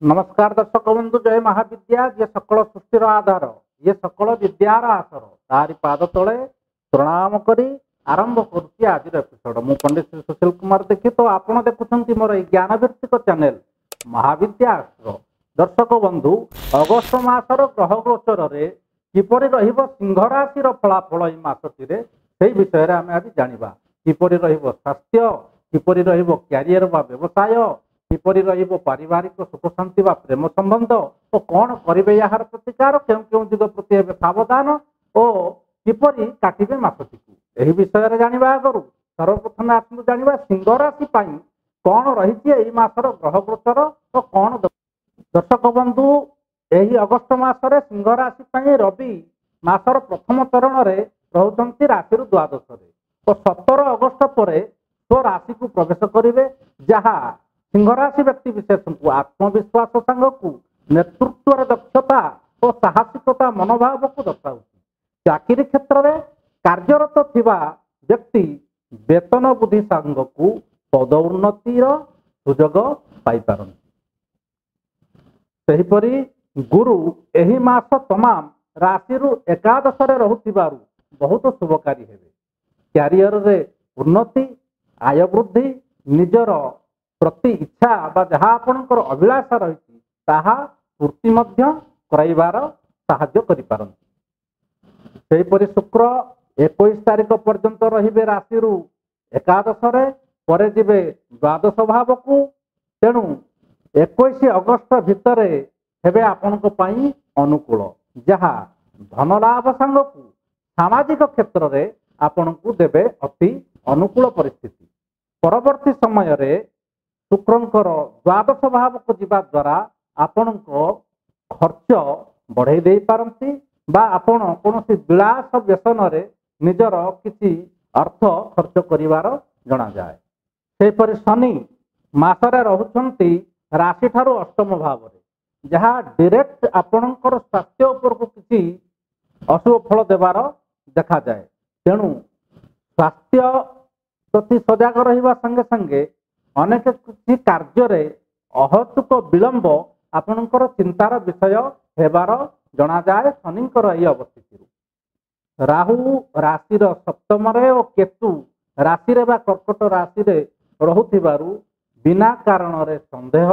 नमस्कार दर्शक बंधु जय महाविद्या ये सकल सृष्टिर आधार ये सकल विद्यार आसर तारी पाद तले प्रणाम करी आरंभ करुच्ची आज एपिसोड मु पंडित श्री सुशील कुमार देखी तो आपण देखुं मोर ज्ञान भित्तिक चैनल महाविद्या आश्र दर्शक बंधु अगस्ट मासर ग्रह गोचर रे किपरि रहिबो सिंह राशि फलाफल एई मासटी से विषय आम आज जानिबा किपरि रहिबो स्वास्थ्य किपरि रहिबो क्यारियर बा व्यवसाय किपरि रहिबो पारिवारिक सुख शांति बा प्रेम संबंध और कौन करेंगे यार प्रतिकार क्यों क्यों दिग प्रति हेबे सावधान और किपरि काटिबे मासटी एही विषय रे जानिबा आगरु सर्वप्रथम आसु जानिबा सिंह राशि पई कौन रही एई मासर ग्रह गोचर और कौन दर्शक बंधु यही अगस्ट मासरे सिंह राशि पई रवि मासर प्रथम चरण रे रहउछंती राशि द्वादश तो 17 अगस्ट पर स्व राशि को प्रवेश करेंगे जहाँ सिंह राशि व्यक्ति विशेष को आत्मविश्वास सांग को नेतृत्व दक्षता और साहसिकता मनोभाव को दर्शाऊ चाकरी क्षेत्र में कार्यरत थिबा व्यक्ति वेतन वृद्धि सांग को पद उन्नतिर सुजोग पाई पारन सेहिपरि गुरु एही मास तमाम राशि एकादश रहुथिबारु बहुत शुभकारी हेबे क्यारियर रे उन्नति आय वृद्धि निजर प्रति इच्छा बा जहाँ आपणकर अभिलाषा रही ताहा पूर्ति मध्य कराइबार साहाय्य करि पारंती सेहिपरि शुक्र 21 तारिख पर्यंत रहिबे राशि एकादश रे परे जिबे द्वादश भाव को तेणु 21 अगस्त भितर हेबे आपणक पई अनुकूल जहाँ धन लाभ सांग को सामाजिक क्षेत्र रे आपणकू देबे अति अनुकूल परिस्थिति परवर्ती समय रे शुक्रंकर द्वादश भाव को जीवा द्वारा आपण खर्च बढ़ाई दे पारती बा आपण कौन विलास व्यसन रे निजर किसी अर्थ खर्च करिवार जना जाए सेपरि शनि मासरे रहुचंती राशि ठारू अष्टम भाव रे जहाँ डायरेक्ट आपणकर स्वास्थ्य उपर को किसी अशुभ फल देवार देखा जाए तेणु स्वास्थ्य प्रति सजग रहिबा संगे संगे अनेक किसी कार्य अहतुक विलंब आपणकर चिंतार विषय हेबार जना जाए शनिकर यही अवस्थिति राहु राशि सप्तम और केतु राशि कर्कट राशि रहुथिबारु बिना कारण रे संदेह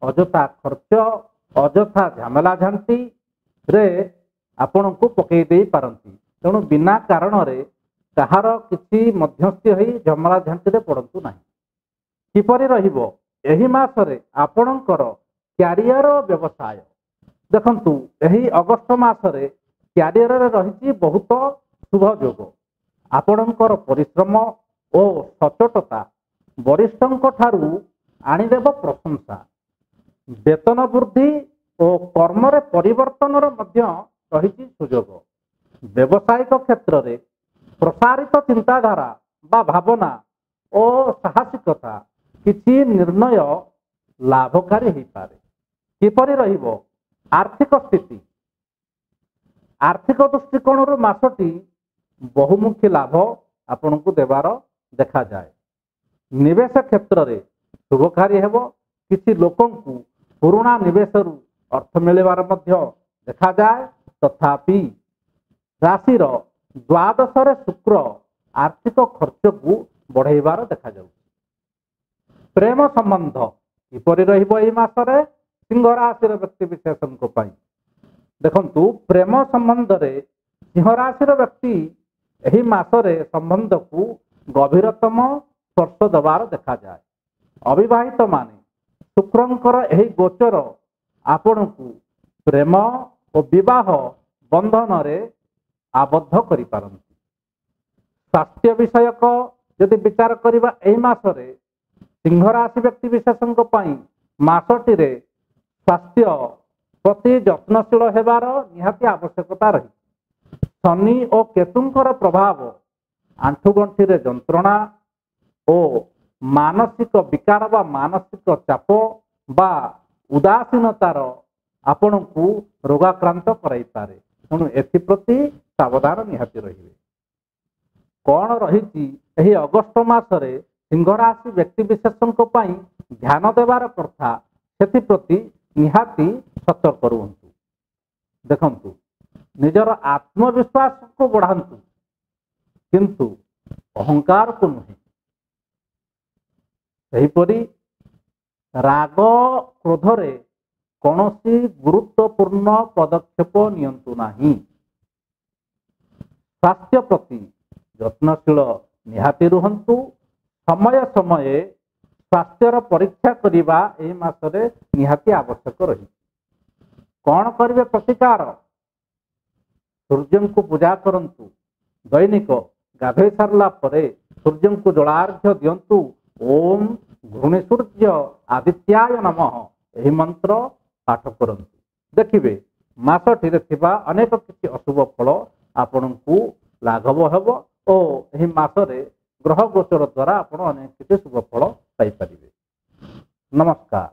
अजथा खर्च अजथा झमेला झांटी रे आपण को पकई दे पारंती तेणु बिना कारण रे कहार किसी मध्यस्थी होई झमेला झांटी रे पड़ंतु नाही किपरि रहिबो एही मासरे आपणकर क्यारियर व्यवसाय देखंतु एही अगस्त मासरे क्यारियर रे रहिछि बहुत शुभ योग आपणकर परिश्रम और सचोटता वरिष्ठों ठारू आनिदेव प्रशंसा वेतन वृद्धि और कर्म रे परिवर्तन रही सुजोग व्यावसायिक क्षेत्र रे प्रसारित चिंताधारा बा भावना और साहसिकता किसी निर्णय लाभकारी हो पारे किपरि रहिबो आर्थिक स्थिति आर्थिक दृष्टिकोण मासटी बहुमुखी लाभ आपण को देवार देखा जाए निवेश क्षेत्र रे शुभकारी हेबो किसी लोकों को पुराना निवेश अर्थ मिलवार मध्य देखा जाए तथापि राशि द्वादश रे शुक्र आर्थिक खर्च को बढ़ाइबार देखा जाउ प्रेम संबंध किपरि रहिबो एई मासरे सिंह राशि व्यक्ति विशेषों पई देखंतु प्रेम संबंध रे सिंह राशि व्यक्ति एही मासरे संबंध को गभीरतम स्पर्श देवार देखा जाए अविवाहित माने शुक्रंकर एही गोचर आपण को प्रेम और विवाह बंधन रे आबद्ध करि पारंती स्वास्थ्य विषयक यदि विचार करबा एही मासरे सिंह राशि व्यक्ति विशेषों पई मासटी रे स्वास्थ्य प्रति जत्नशील हेबार निहाती आवश्यकता रही शनि और केतुंकर प्रभाव आंठुगंठी रे जंत्रणा और मानसिक विकार बा मानसिक चाप बा उदासीनतार आपण को रोगाक्रांत कराई पारे तेणु एप्रति सावधान निहाती रहिबे कौन रही अगस्ट मासरे सिंह राशि व्यक्ति विशेषों ध्यान देवार कथा से निहाती सतर्क रुहतु। देखंतु निजर आत्मविश्वास को बढ़ातु किंतु अहंकार को नुहे। सेहीपरि राग क्रोधरे कौनसी गुरुत्वपूर्ण पदक्षेप नियंतु नाही। स्वास्थ्य प्रति यत्नशील निहाती रुहतु। समय समय स्वास्थ्यर परीक्षा करिबा एही मासरे निहाती आवश्यक रही। कौन करिवे प्रतिकार? सूर्य को पूजा करंतु। दैनिक गाधोई सारला परे सूर्य को जलार्घ्य दियंतु। ओम घृणी सूर्य आदित्याय नमः एही मंत्र पाठ करंतु। देखिबे मासटिरे थिबा अनेक किछि अशुभ फल आपनकु लाघव हेबो ओ एही मासरे ग्रह गोचर द्वारा आपण अनेक किछि शुभ फल पाई परिबे। नमस्कार।